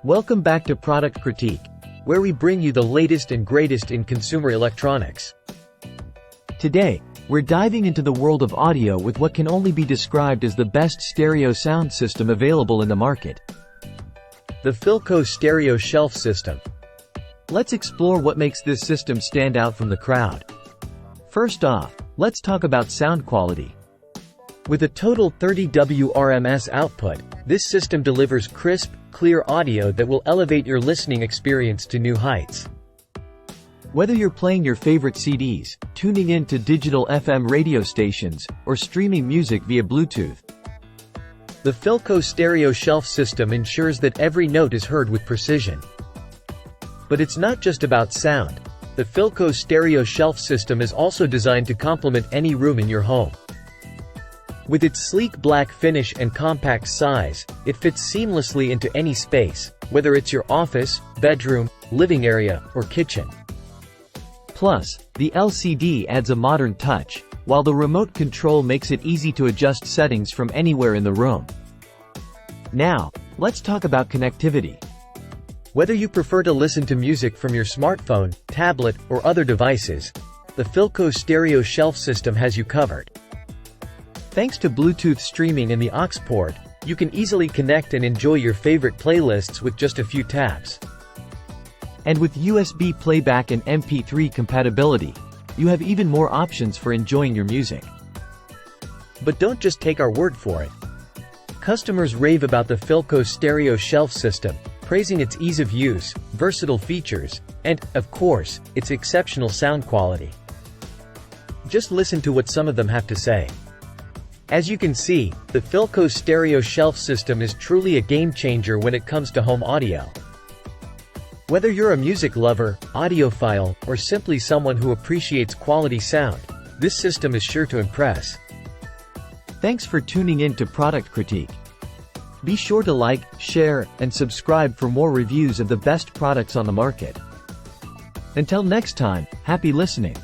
Welcome back to Product Critique, where we bring you the latest and greatest in consumer electronics. Today, we're diving into the world of audio with what can only be described as the best stereo sound system available in the market. The Philco Stereo Shelf System. Let's explore what makes this system stand out from the crowd. First off, let's talk about sound quality. With a total 30 WRMS output, this system delivers crisp, clear audio that will elevate your listening experience to new heights. Whether you're playing your favorite CDs, tuning in to digital FM radio stations, or streaming music via Bluetooth, the Philco Stereo Shelf System ensures that every note is heard with precision. But it's not just about sound. The Philco Stereo Shelf System is also designed to complement any room in your home. With its sleek black finish and compact size, it fits seamlessly into any space, whether it's your office, bedroom, living area, or kitchen. Plus, the LCD adds a modern touch, while the remote control makes it easy to adjust settings from anywhere in the room. Now, let's talk about connectivity. Whether you prefer to listen to music from your smartphone, tablet, or other devices, the Philco Stereo Shelf System has you covered. Thanks to Bluetooth streaming and the aux port, you can easily connect and enjoy your favorite playlists with just a few taps. And with USB playback and MP3 compatibility, you have even more options for enjoying your music. But don't just take our word for it. Customers rave about the Philco Stereo Shelf System, praising its ease of use, versatile features, and, of course, its exceptional sound quality. Just listen to what some of them have to say. As you can see, the Philco Stereo Shelf System is truly a game-changer when it comes to home audio. Whether you're a music lover, audiophile, or simply someone who appreciates quality sound, this system is sure to impress. Thanks for tuning in to Product Critique. Be sure to like, share, and subscribe for more reviews of the best products on the market. Until next time, happy listening.